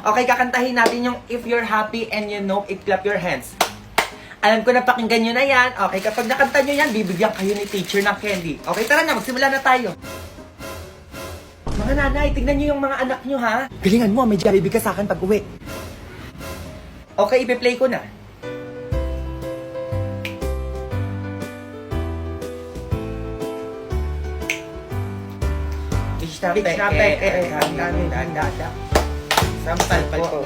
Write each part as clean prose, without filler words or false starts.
Okay, kakantahin natin yung If You're Happy and You Know It, Clap Your Hands. Alam ko na pakinggan nyo na yan. Okay, kapag nakanta nyo yan, bibigyan kayo ni teacher ng candy. Okay, tara na, magsimula na tayo. Mga nanay, tignan nyo yung mga anak nyo, ha? Galingan mo, may Jollibee ka sa akin pag uwi. Okay, ipi-play ko na. Sampal po.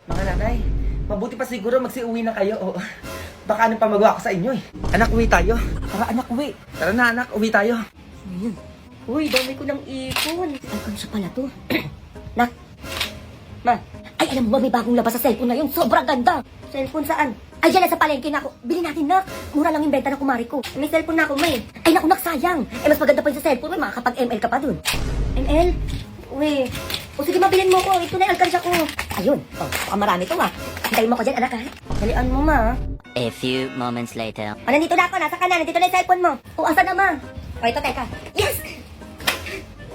Mga nanay, mabuti pa siguro magsiuwi na kayo. O, baka anong pamagawa ko sa inyo eh. Anak, uwi tayo. Tara anak, uwi. Tara na anak, uwi tayo. Ayun. Uy, dami ko ng ipon. Ang kansa pala to. Nak. Ma. Ay, alam mo ba may bagong labas sa cellphone na yun? Sobrang ganda. Cellphone saan? Ay, dyan na sa palengke na ako. Bili natin, nak. Mura lang yung benta ng kumari ko. May cellphone na ako, may. Ay, naku, nak, sayang. Eh, mas maganda pa yung sa cellphone. May makakapag-ML ka pa dun. ML? Uy. O sige, mabilin mo ko. Ito na yung alkansya ko. Ayun. O, baka marami to, Hintayin mo ko dyan, anak, ha? Dalian mo, ma. A few moments later. O, nandito na ako. Nasa kanan. Nandito na yung cellphone mo. O, asa na, ma? O, ito, teka. Yes!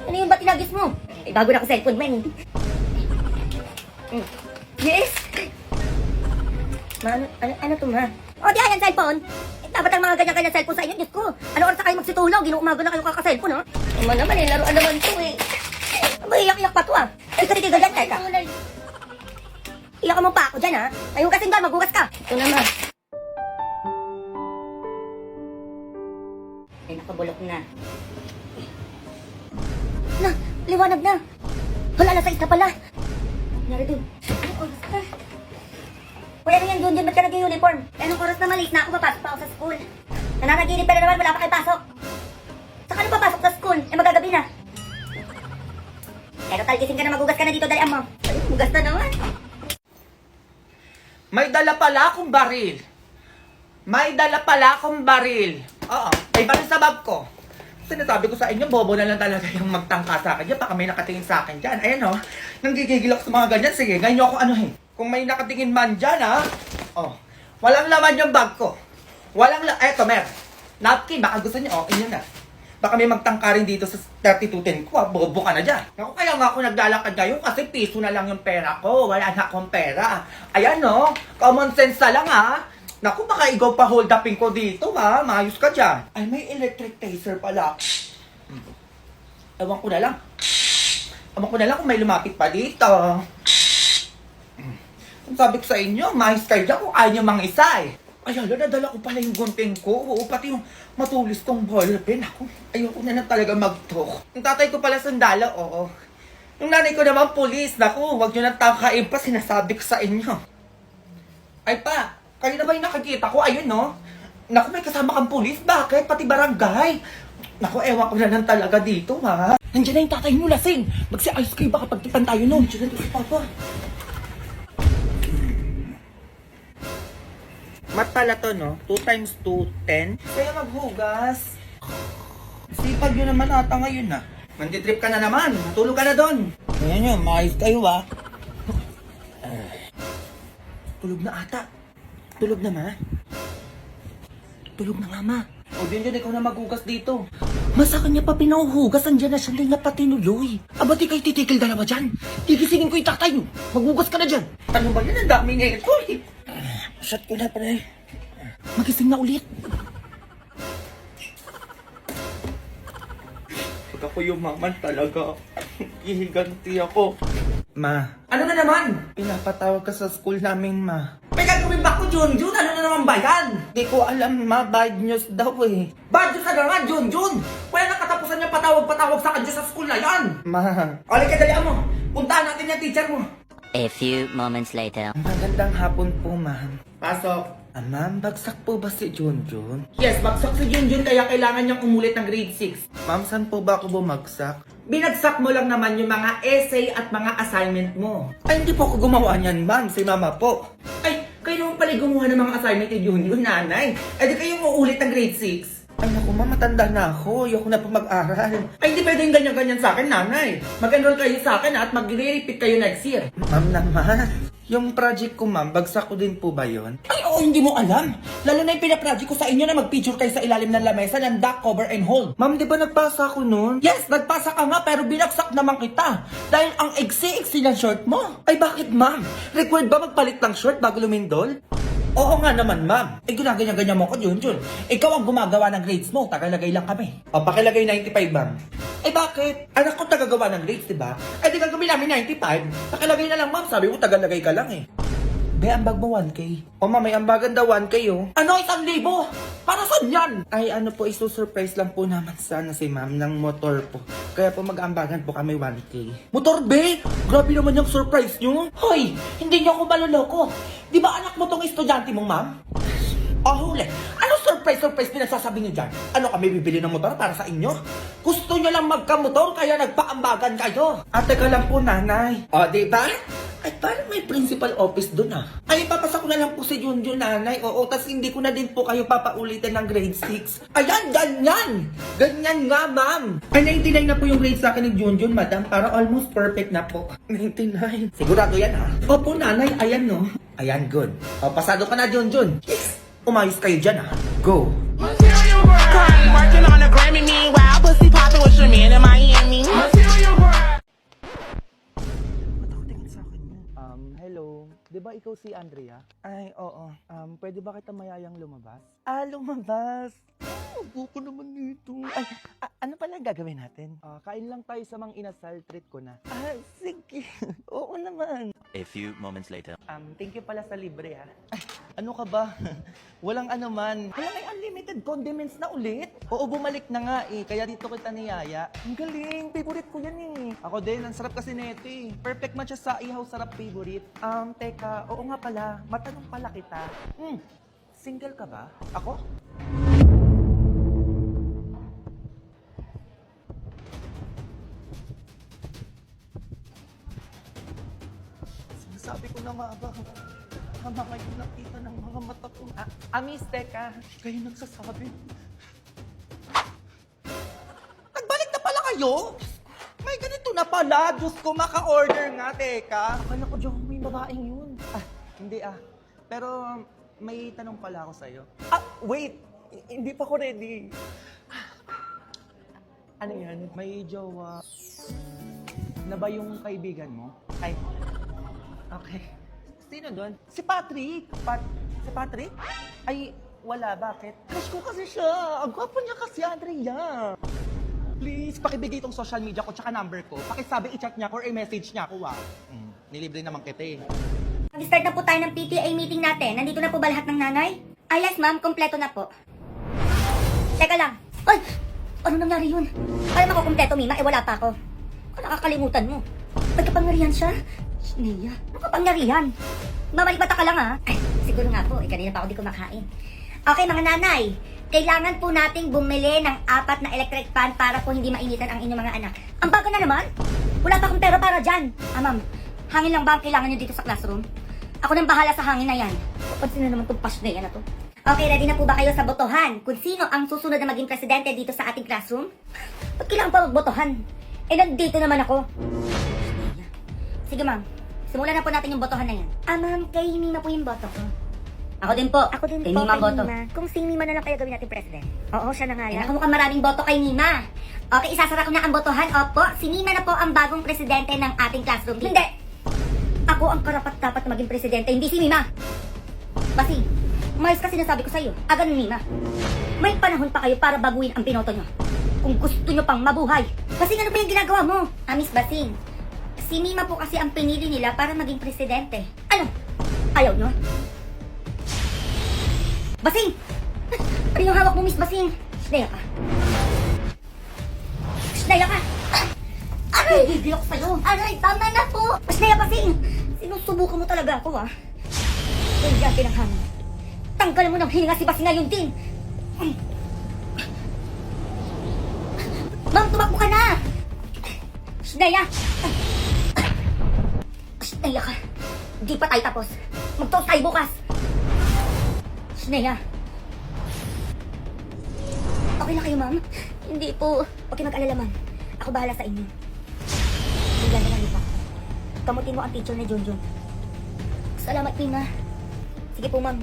Ano yung ba't tinagis mo? Eh, bago na ako cellphone, man. Yes! Ma, ano to, ma? O, di ayan, cellphone. Eh, dapat ang mga ganyan-ganyan cellphone sa inyo, Diyos ko. Ano oras na kayo magsitulog? Inuumaga na kayo kaka-cellphone, ha? Naman naman, eh, laruan naman to, eh. Maiyak-iyak pa to, Ay, katitigil dyan, teka. Iyak mo pa ako dyan, ha? Ayun kasing doon, maghugas ka. Ito naman. Ay, nakabulok na. Na, liwanag na. Wala na sa isa pala. Nangyari dun. Anong oras ka? Kuya, ano yan, Junjun? Ba't ka nag-uniform? Anong oras na malis na ako? Papasok pa ako sa school. Nananaginip pa na naman, wala pa kayo pasok. Saka ano papasok sa school? Eh, magagabi na. Kaya total, gising ka na, magugas ka na dito, dalian mo. Ay, hugas na naman. May dala pala akong baril. May dala pala akong baril. Oo, ay baril sa bag ko. Sinasabi ko sa inyo, bobo na lang talaga yung magtangka sa akin. Yan, baka may nakatingin sa akin dyan. Ayan o, nanggigigil ako sa mga ganyan. Sige, ganyan ako anuhin. Kung may nakatingin man dyan, ha? Oh, walang laman yung bag ko. Walang eto, mer. Napkin, baka gusto niyo. Oh, inyo na. Baka may magtangka rin dito sa 3210 ko, ha? Bobo ka na dyan. Ako, kaya nga ako naglalakad ngayon kasi piso na lang yung pera ko. Wala na akong pera. Ayan, no? Common sense na lang, ha? Naku, baka ikaw pa hold upin ko dito, ha? Maayos ka dyan. Ay, may electric taser pala. Ewan ko na lang. Ewan ko na lang kung may lumapit pa dito. Ang sabi ko sa inyo, maayos kayo dyan kung ayaw nyo mang isa, eh. Ay, hala, nadala ko pala yung gunting ko. Oo, pati yung matulis tong ballpen. Ako, ayoko na talaga mag-talk. Yung tatay ko pala sandala, oo. Yung nanay ko naman, pulis. Naku, huwag nyo nang takain pa, sinasabi ko sa inyo. Ay pa, kayo na ba yung nakikita ko? Ayun, no? Naku, may kasama kang pulis. Bakit? Pati barangay. Naku, ewan ko na lang talaga dito, ha? Nandiyan na yung tatay mo, lasing. Magsi-ice cream, baka pagtipan tayo nun. Nandiyan na si Papa. Mat pala to, no? 2 times 2, 10. Kaya maghugas. Sipag nyo naman ata ngayon, ha? Manditrip ka na naman. Matulog ka na doon. Ayan nyo, maayos kayo, ha? Tulog na ata. Tulog na, ma? Tulog na nga, ma. O, din ikaw na maghugas dito. Masa kanya pa pinauhugas, andyan na siya, hindi na pati nuloy. Aba, di kayo titikil dalawa dyan. Tigisingin ko yung tatay nyo. Maghugas ka na dyan. Ano ba yan? Ang daming nito, eh. Shot ko na, pre. Magising na ulit. Pag ako yumaman talaga, ihiganti ako. Ma. Ano na naman? Pinapatawag ka sa school namin, ma. May gagawin ba ko, Junjun? Ano na naman ba yan? Di ko alam, ma. Bad news daw, eh. Bad news na nga, Junjun. Wala na katapusan niya patawag-patawag sa kanya sa school na yan. Ma. Alay ka, dalian mo. Puntahan natin yung teacher mo. A few moments later. Magandang hapon po, ma'am. Pasok. Ma'am, bagsak po ba si Junjun? Yes, bagsak si Junjun kaya kailangan niyang umulit ng grade 6. Ma'am, saan po ba ako bumagsak? Binagsak mo lang naman yung mga essay at mga assignment mo. Ay, hindi po ako gumawa niyan, ma'am. Si mama po. Ay, kayo naman pala gumawa ng mga assignment ni Junjun, nanay. Ay, di kayo uulit ng grade 6. Ay naku, ma, matanda na ako. Ayoko na pa mag-aral. Ay, hindi pwedeng ganyan-ganyan sa akin, nanay. Mag-enroll kayo sa akin at mag-repeat kayo next year. Ma'am naman. Yung project ko, ma'am, bagsak ko din po ba yun? Ay, oo, hindi mo alam. Lalo na yung pinaproject ko sa inyo na mag-picture kayo sa ilalim ng lamesa ng duck, cover, and hold. Ma'am, di ba nagpasa ako nun? Yes, nagpasa ka nga, pero binagsak naman kita. Dahil ang eksi-eksi ng short mo. Ay, bakit, ma'am? Required ba magpalit ng short bago lumindol? Oo nga naman, ma'am. Eh, ginaganyan-ganyan mo ko, Junjun. Ikaw ang gumagawa ng grades mo. Tagalagay lang kami. O, pakilagay 95, ma'am. Eh, bakit? Anak ko tagagawa ng grades, diba? Eh, di gagawin namin 95. Pakilagay na lang, ma'am. Sabi mo, tagalagay ka lang eh. Be, ambag mo 1K. O, ma'am, may ambagan daw 1K, oh. Ano, 1,000? Para saan yan? Ay, ano po, isusurprise lang po naman sana si ma'am ng motor po. Kaya po mag-ambagan po kami 1K. Motor, be? Grabe naman yung surprise nyo. Hoy, hindi nyo ako maluloko. Di ba anak mo tong estudyante mong, ma'am? Oh, huli. Ano surprise pinagsasabi niyo dyan? Ano kami bibili ng motor para sa inyo? Gusto niyo lang magkamotor kaya nagpaambagan kayo. At teka lang po, nanay. O, diba? Ay, parang may principal office dun ah. Ay, papasa ko na lang po si Junjun, nanay. Oo, tas hindi ko na din po kayo papaulitin ng grade 6. Ayan, ganyan! Ganyan nga, ma'am. Ay, 99 na po yung grade sa akin ni Junjun, madam. Para almost perfect na po. 99. Sigurado yan ah. Opo, nanay. Ayan no. Ayan, good. O, pasado ka na, Junjun. Yes! Umayos kayo dyan ah. Go! Material grind. Working on a Grammy, meanwhile, pussy popping with your man in Miami. Material grind. Hello. Di ba ikaw si Andrea? Ay, oo. Pwede ba kita mayayang lumabas? Ah, lumabas? Buko naman nito. Ay, ano pala gagawin natin? Kain lang tayo sa Mang Inasal, treat ko na. Ah, sige. Oo naman. A few moments later. Thank you pala sa libre ha. Ay, ano ka ba? Walang ano man. Hala, may unlimited condiments na ulit. Oo, bumalik na nga eh. Kaya dito kita niyaya. Ang galing. Favorite ko yan eh. Ako din. Ang sarap kasi neto eh. Perfect match siya sa ihaw sarap favorite. Teka. Oo nga pala. Matanong pala kita. Single ka ba? Ako? Sabi ko na nga ba, tama kayo nakita ng mga mata ko. Amis, teka. Kayo nagsasabi. Nagbalik na pala kayo? May ganito na pala. Diyos ko, maka-order nga, teka. Akala ko, Diyon, may babaeng yun. Hindi Pero may tanong pala ako sa'yo. Wait. Hindi pa ko ready. Ano yan? May jowa na ba yung kaibigan mo? Ay, okay. Sino doon? Si Patrick! Si Patrick? Ay, wala. Bakit? Crush ko kasi siya. Ang gwapo niya kasi, Andrea. Please, pakibigay itong social media ko tsaka number ko. Pakisabi, i-chat niya ako or i-message niya ako, nilibre naman kita eh. Mag-start na po tayo ng PTA meeting natin. Nandito na po ba lahat ng nanay? Ay, yes ma'am. Kompleto na po. Teka lang. Ay! Ano nangyari yun? Alam ako kompleto, Mima. Eh, wala pa ako. Nakakalimutan mo. May kapangyarihan siya? Nia, ano kapangyarihan? Mamalik mata ka lang ha? Ay, siguro nga po. Kanina pa ako di kumakain. Okay mga nanay. Kailangan po nating bumili ng 4 na electric fan para po hindi mainitan ang inyong mga anak. Ang bago na naman? Wala pa akong pera para dyan. Ma'am. Hangin lang ba ang kailangan nyo dito sa classroom? Ako nang bahala sa hangin na yan. Pansin na naman itong pasnaya na to. Okay, ready na po ba kayo sa botohan? Kung sino ang susunod na maging presidente dito sa ating classroom? Ba't kailangan pa magbotohan? Eh, nandito naman ako. Sige, ma'am. Simulan na po natin yung botohan na yan. Ma'am, kay Mima po yung boto ko. Ako din po. Ako din kay po, Mima kay boto. Mima. Kung si Mima na lang kaya gawin natin president. Oo, siya na nga yan. Mukhang maraming boto kay Mima. Okay, isasara ko na ang botohan. Opo, si Mima na po ang bagong presidente ng ating classroom. Hindi! Ako ang karapat-dapat na maging presidente, hindi si Mima. Basing, umayos kasi nasabi ko sa'yo. Ganun, Mima. May panahon pa kayo para baguhin ang binoto nyo. Kung gusto nyo pang mabuhay. Basing, ano ba yung ginagawa mo? Miss Basing, si Mima po kasi ang pinili nila para maging presidente. Ano? Ayaw nyo? Basing! Ano yung hawak mo, Miss Basing? Snaya ka. Snaya ka! Aray! Gigil ako sa'yo! Aray! Tama na po! Snaya, Basing! Sinusubukan mo talaga ako, ha? Kung yan pinanghangin. Tanggal mo ng hininga si Basing ngayon din! Ma'am, tumakbo ka na! Snaya! Snaya ka! Di pa tayo tapos. Mag-toast tayo bukas! Snaya! Okay na kayo, ma'am? Hindi po. Huwag kayo mag-alala, ma'am. Ako bahala sa inyo. Bigyan na lang ito. Kamutin mo ang teacher ni Junjun. Salamat, Nina. Sige po, ma'am.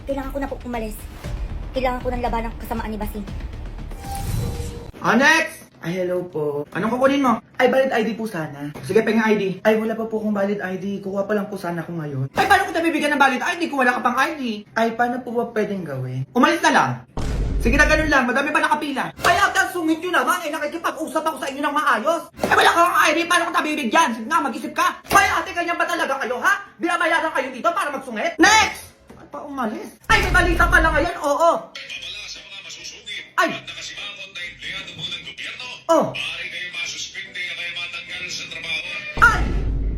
Kailangan ko na po umalis. Kailangan ko ng laban ng kasamaan ni Basing. Next! Ay, hello po. Anong kukunin mo? Ay, valid ID po sana. Sige, pengen ID. Ay, wala pa po akong valid ID. Kuha pa lang po sana ako ngayon. Ay, paano ko nabibigyan ng valid ID kung wala ka pang ID? Ay, paano po ba pwedeng gawin? Umalis na lang. Sige na, ganun lang. Madami pa nakapila. Ay, ata, sungit yun naman. Ay, nakikipag-usap ako sa inyo ng maayos. Ay, wala kang ID. Paano ko nabibigyan? Sige nga, mag-isip ka. Ay, ate, ganyan ba talaga kayo, ha? Binabayaran kayo dito para magsungit? Next! Ay, pa umalis. Ay, may balita pa lang ngayon. Oo. Babala sa mga masusugid Ay. at nakasimangot na empleyado mo ng gobyerno, Oh. maaari kayo masuspinde at kayo matanggal sa trabaho. Ay!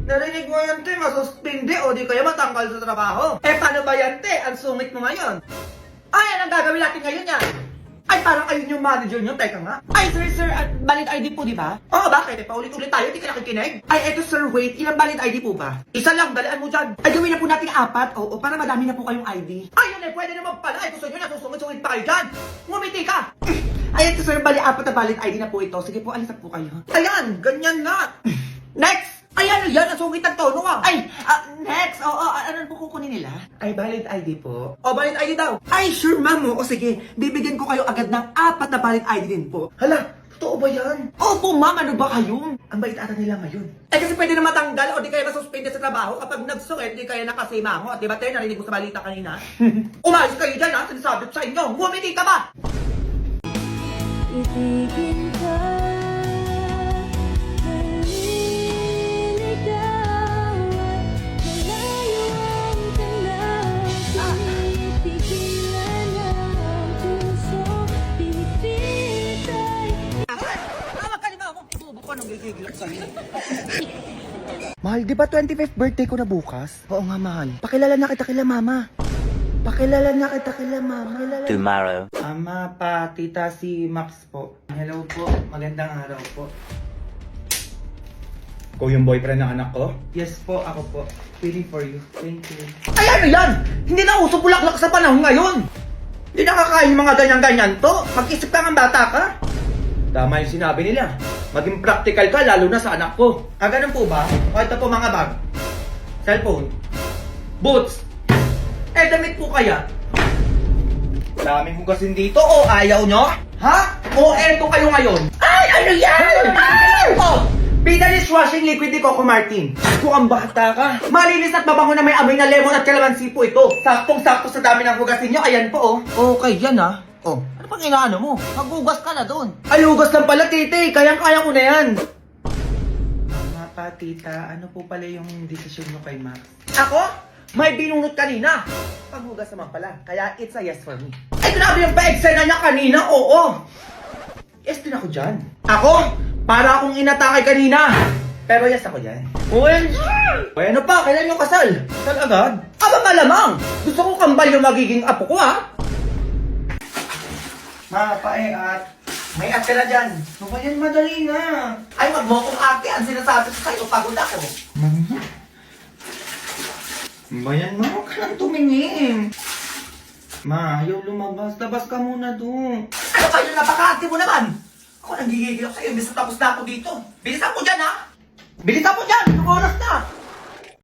Narinig mo yan, te. Masuspindi o di kaya matanggal sa trabaho. Eh, paano ba yan, te? Ang sungit mo ngayon. Ay, anong gagawin natin ngayon yan? Ay, parang ayun yung manager nyo. Teka nga. Ay, sir, valid ID po, di ba? Oo, bakit? Eh, paulit-ulit tayo. Di ka nakikinig. Ay, eto, sir, wait. Ilang valid ID po ba? Isa lang. Dalian mo dyan. Ay, gawin na po natin 4. Oo, para madami na po kayong ID. Ay, yun eh. Pwede naman pala. Ay, gusto nyo na. Susungit-sungit pa kayo dyan. Ngumiti ka. Ay, ito, sir, bali 4 na valid ID na po ito. Sige po, alisan po kayo. Ayan, ganyan na. Next! Ay, ano yan? Ang sungit ang tono ah. Ay, next. Oo, ano po kukunin nila? Ay, valid ID po. O, valid ID daw. Ay, sure, ma'am. O, sige. Bibigyan ko kayo agad ng 4 na valid ID din po. Hala, totoo ba yan? Opo, ma'am. Ano ba kayo? Ang bait ata nila ngayon. Eh, kasi pwede na matanggal o di kaya masuspende sa trabaho kapag nagsungit, di kaya nakasimango. Di ba, tayo narinig ko sa balita kanina? Umayos kayo dyan, ha? Sinasabi ko sa inyo. Ngumiti ka ba? Itigil ka, maliligaw at malayo ang tanaw. Pinipigilan ang puso, pinipitay. Tama ka ni mama. Subo ka nung gigigilak sa'yo. Mahal, di ba 25th birthday ko na bukas? Oo nga, mahal. Pakilala na kita kila mama. Pakilala na kita kila mama. Tomorrow. Ama, pa, tita, si Max po. Hello po. Magandang araw po. Ikaw yung boyfriend ng anak ko? Yes po, ako po. Feeling for you. Thank you. Ay, ano yan? Hindi na uso bulaklak sa panahon ngayon. Hindi nakakain yung mga ganyan-ganyan to. Mag-isip ka ng bata ka. Tama yung sinabi nila. Maging practical ka, lalo na sa anak ko. Ganun po ba? O ito po mga bag. Cellphone. Boots. Eh, damit po kaya? Daming hugasin dito o ayaw nyo? Ha? O eto kayo ngayon? Ay, ano yan? Oh, Pinalis washing liquid ni Coco Martin. Kung ang bata ka. Malinis at mabango na may amoy na lemon at kalamansi po ito. Saktong-sakto sa dami ng hugasin nyo. Ayan po, oh. Okay, yan ah. Oh, ano pang inaano mo? Maghugas ka na doon. Ay, hugas lang pala, tite. Kayang-kaya ko na yan. Mama pa, tita, ano po pala yung desisyon nyo kay Max? Ako? May binunot kanina. Panghugas naman pala. Kaya it's a yes for me. Ay, grabe yung pa-eksena niya kanina. Oo. Yes din ako dyan. Ako? Para akong inatake kanina. Pero yes ako dyan. Well, ano pa? Kailan yung kasal? Kasal agad? Aba malamang. Gusto ko kambal yung magiging apo ko, ha? Mga at may ate na dyan. So, yan madali na. Ay, wag mo akong ate. Ang sinasabi ko sa'yo, pagod ako. Bayan mo, huwag ka lang tumingin. Ma, ayaw lumabas. Labas ka muna doon. Ano kayo? Napaka-ate mo naman. Ako nang gigigil ako sa'yo. Imbis na tapos na ako dito. Bilisan mo dyan, ha? Bilisan mo dyan! Anong oras na?